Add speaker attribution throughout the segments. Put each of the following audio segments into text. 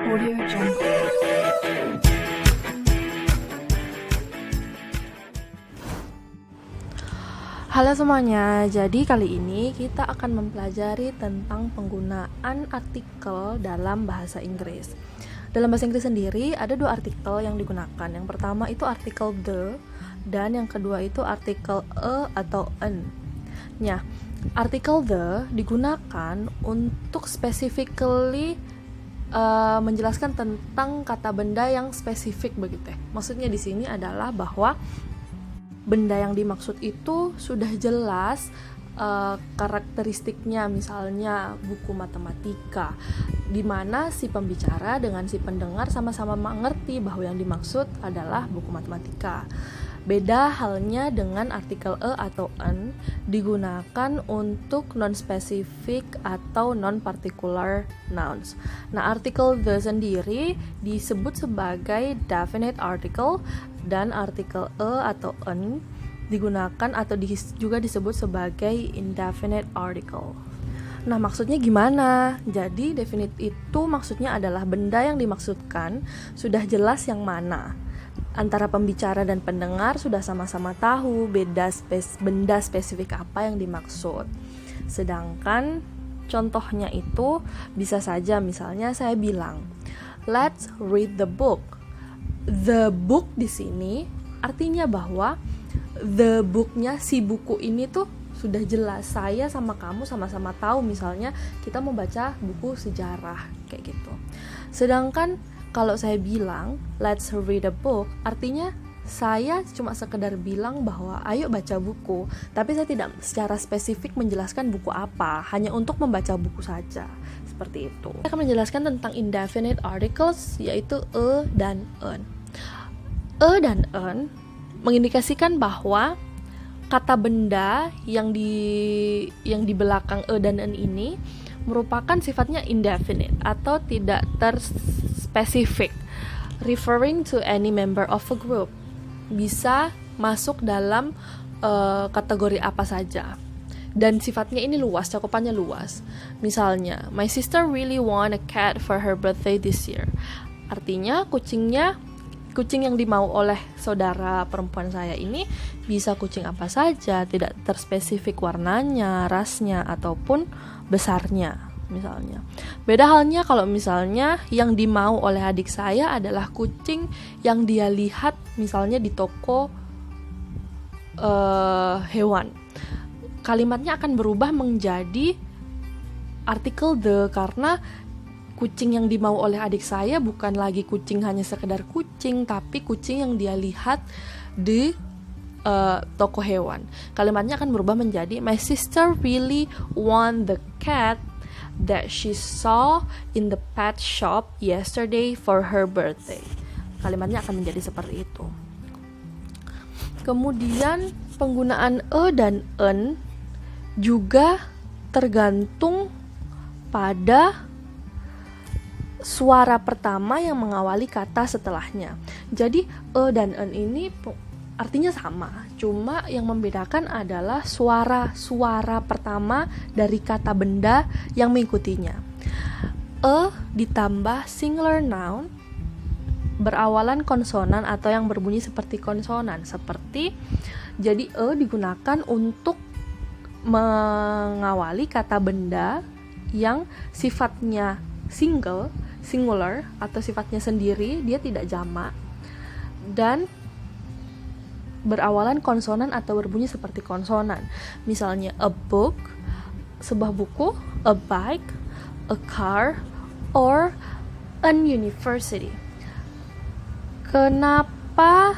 Speaker 1: Audio Jungle. Halo semuanya, jadi kali ini kita akan mempelajari tentang penggunaan artikel dalam bahasa Inggris. Dalam bahasa Inggris sendiri ada dua artikel yang digunakan. Yang pertama itu artikel the, dan yang kedua itu artikel a atau an. Nah, artikel the digunakan untuk specifically menjelaskan tentang kata benda yang spesifik begitu. Maksudnya di sini adalah bahwa benda yang dimaksud itu sudah jelas karakteristiknya, misalnya buku matematika, di mana si pembicara dengan si pendengar sama-sama mengerti bahwa yang dimaksud adalah buku matematika. Beda halnya dengan artikel a atau an digunakan untuk non-specific atau non-particular nouns. Nah, artikel the sendiri disebut sebagai definite article, dan artikel a atau an digunakan atau juga disebut sebagai indefinite article. Nah, maksudnya gimana? Jadi, definite itu maksudnya adalah benda yang dimaksudkan sudah jelas yang mana. Antara pembicara dan pendengar sudah sama-sama tahu benda spesifik apa yang dimaksud. Sedangkan contohnya itu bisa saja misalnya saya bilang, "Let's read the book." The book di sini artinya bahwa the book-nya, si buku ini tuh sudah jelas, saya sama kamu sama-sama tahu, misalnya kita mau baca buku sejarah kayak gitu. Sedangkan kalau saya bilang let's read a book, artinya saya cuma sekedar bilang bahwa ayo baca buku, tapi saya tidak secara spesifik menjelaskan buku apa, hanya untuk membaca buku saja. Seperti itu. Saya akan menjelaskan tentang indefinite articles, yaitu a dan an. A dan an mengindikasikan bahwa kata benda yang di belakang a dan an ini merupakan sifatnya indefinite atau tidak terspesifik, referring to any member of a group. Bisa masuk dalam kategori apa saja. Dan sifatnya ini luas, cakupannya luas. Misalnya, my sister really want a cat for her birthday this year. Artinya kucing yang dimau oleh saudara perempuan saya ini bisa kucing apa saja, tidak terspesifik warnanya, rasnya, ataupun besarnya misalnya. Beda halnya kalau misalnya yang dimau oleh adik saya adalah kucing yang dia lihat misalnya di toko hewan. Kalimatnya akan berubah menjadi artikel the, karena kucing yang dimau oleh adik saya bukan lagi kucing hanya sekedar kucing, tapi kucing yang dia lihat di toko hewan. Kalimatnya akan berubah menjadi my sister really want the cat that she saw in the pet shop yesterday for her birthday. Kalimatnya akan menjadi seperti itu. Kemudian penggunaan a dan an juga tergantung pada suara pertama yang mengawali kata setelahnya. Jadi a dan an ini artinya sama, cuma yang membedakan adalah suara pertama dari kata benda yang mengikutinya. A ditambah singular noun berawalan konsonan atau yang berbunyi seperti konsonan. Jadi a digunakan untuk mengawali kata benda yang sifatnya singular atau sifatnya sendiri, dia tidak jamak, dan berawalan konsonan atau berbunyi seperti konsonan. Misalnya a book, sebuah buku, a bike, a car, or an university. Kenapa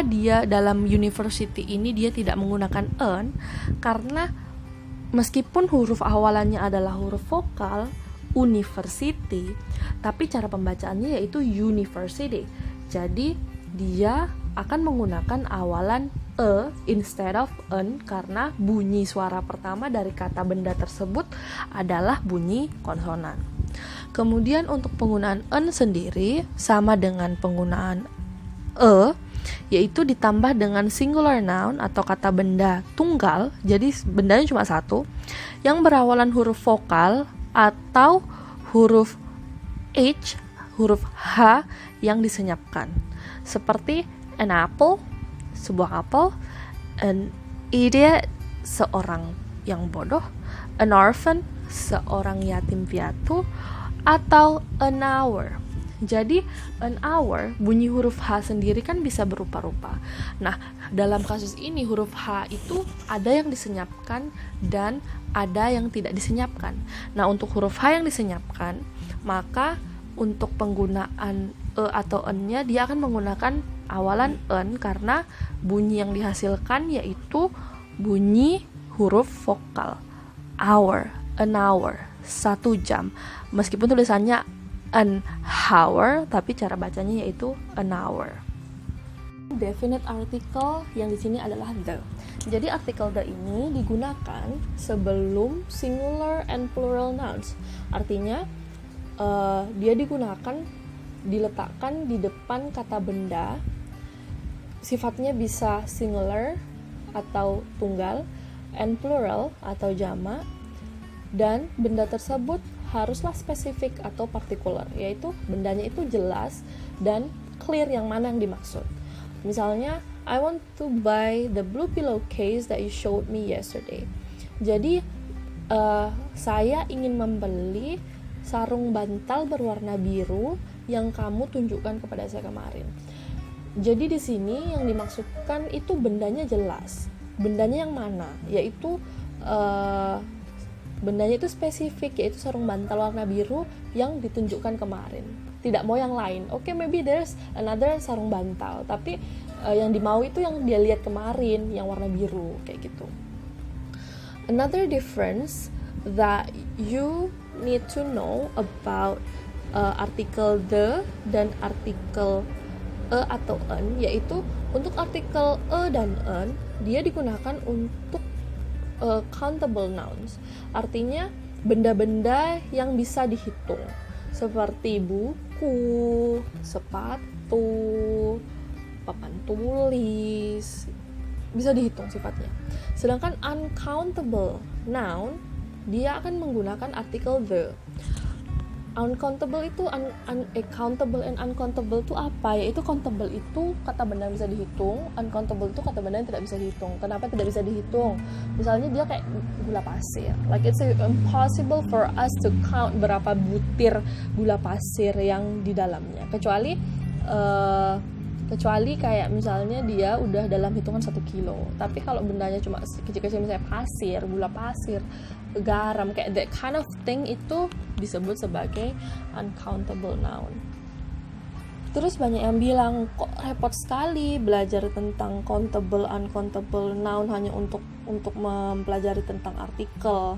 Speaker 1: dia dalam university ini dia tidak menggunakan an? Karena meskipun huruf awalannya adalah huruf vokal university, tapi cara pembacaannya yaitu university. Jadi dia akan menggunakan awalan a instead of an karena bunyi suara pertama dari kata benda tersebut adalah bunyi konsonan. Kemudian untuk penggunaan an sendiri sama dengan penggunaan a, yaitu ditambah dengan singular noun atau kata benda tunggal, jadi bendanya cuma satu, yang berawalan huruf vokal atau huruf H, huruf H yang disenyapkan. Seperti an apple, sebuah apel, an idiot, seorang yang bodoh, an orphan, seorang yatim piatu, atau an hour. Jadi an hour, bunyi huruf H sendiri kan bisa berupa-rupa. Nah, dalam kasus ini huruf H itu ada yang disenyapkan dan ada yang tidak disenyapkan. Nah, untuk huruf H yang disenyapkan, maka untuk penggunaan E atau N-nya dia akan menggunakan awalan N karena bunyi yang dihasilkan yaitu bunyi huruf vokal. Hour, an hour, 1 jam. Meskipun tulisannya an hour, tapi cara bacanya yaitu an hour. Definite article yang di sini adalah the. Jadi artikel the ini digunakan sebelum singular and plural nouns. Artinya dia diletakkan di depan kata benda. Sifatnya bisa singular atau tunggal, and plural atau jamak, dan benda tersebut haruslah spesifik atau particular, yaitu bendanya itu jelas dan clear yang mana yang dimaksud. Misalnya, I want to buy the blue pillowcase that you showed me yesterday. Jadi, saya ingin membeli sarung bantal berwarna biru yang kamu tunjukkan kepada saya kemarin. Jadi di sini yang dimaksudkan itu bendanya jelas. Bendanya yang mana? Yaitu bendanya itu spesifik, yaitu sarung bantal warna biru yang ditunjukkan kemarin. Tidak mau yang lain. Okay, maybe there's another sarung bantal, tapi yang dimau itu yang dia lihat kemarin, yang warna biru, kayak gitu. Another difference that you need to know about artikel the dan artikel e atau n, yaitu untuk artikel e dan n, dia digunakan untuk countable nouns, artinya benda-benda yang bisa dihitung, seperti buku, sepatu, papan tulis, bisa dihitung sifatnya. Sedangkan uncountable noun, dia akan menggunakan artikel the. Uncountable itu accountable and uncountable itu apa? Yaitu countable itu kata benda yang bisa dihitung, uncountable itu kata benda yang tidak bisa dihitung. Kenapa tidak bisa dihitung? Misalnya dia kayak gula pasir, like it's impossible for us to count berapa butir gula pasir yang di dalamnya, kecuali kayak misalnya dia udah dalam hitungan 1 kilo. Tapi kalau bendanya cuma kecil-kecil, misalnya pasir, gula pasir, garam, kayak that kind of thing, itu disebut sebagai uncountable noun. Terus banyak yang bilang, kok repot sekali belajar tentang countable, uncountable noun hanya untuk mempelajari tentang artikel.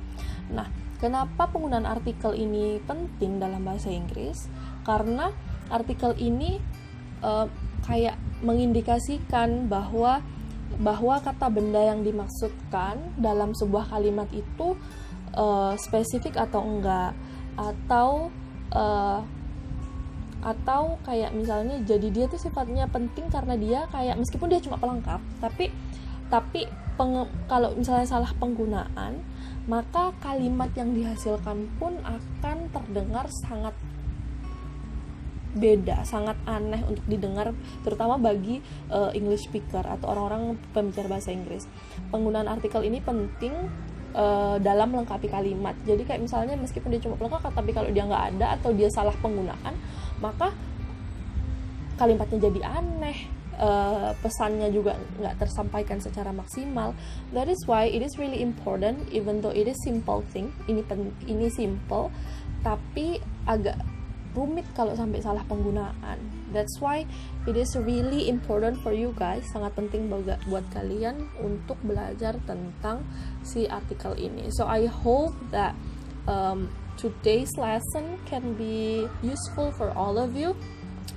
Speaker 1: Nah, kenapa penggunaan artikel ini penting dalam bahasa Inggris? Karena artikel ini kayak mengindikasikan bahwa kata benda yang dimaksudkan dalam sebuah kalimat itu spesifik atau enggak, atau kayak misalnya jadi dia tuh sifatnya penting karena dia kayak meskipun dia cuma pelengkap, tapi kalau misalnya salah penggunaan, maka kalimat yang dihasilkan pun akan terdengar sangat beda, sangat aneh untuk didengar, terutama bagi English speaker atau orang-orang pembicara bahasa Inggris. Penggunaan artikel ini penting dalam melengkapi kalimat. Jadi kayak misalnya meskipun dia cuma pelengkap, tapi kalau dia nggak ada atau dia salah penggunaan, maka kalimatnya jadi aneh, pesannya juga nggak tersampaikan secara maksimal. That is why it is really important, even though it is simple thing. Ini simple, tapi agak rumit kalau sampai salah penggunaan. That's why it is really important for you guys, sangat penting buat kalian untuk belajar tentang si artikel ini. So I hope that today's lesson can be useful for all of you.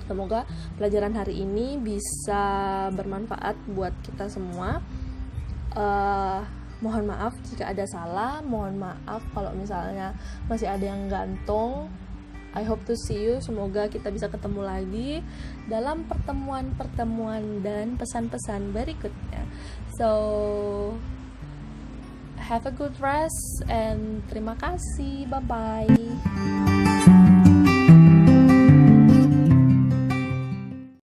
Speaker 1: Semoga pelajaran hari ini bisa bermanfaat buat kita semua. Mohon maaf jika ada salah, mohon maaf kalau misalnya masih ada yang gantung. I hope to see you. Semoga kita bisa ketemu lagi dalam pertemuan-pertemuan dan pesan-pesan berikutnya. So, have a good rest and terima kasih. Bye bye.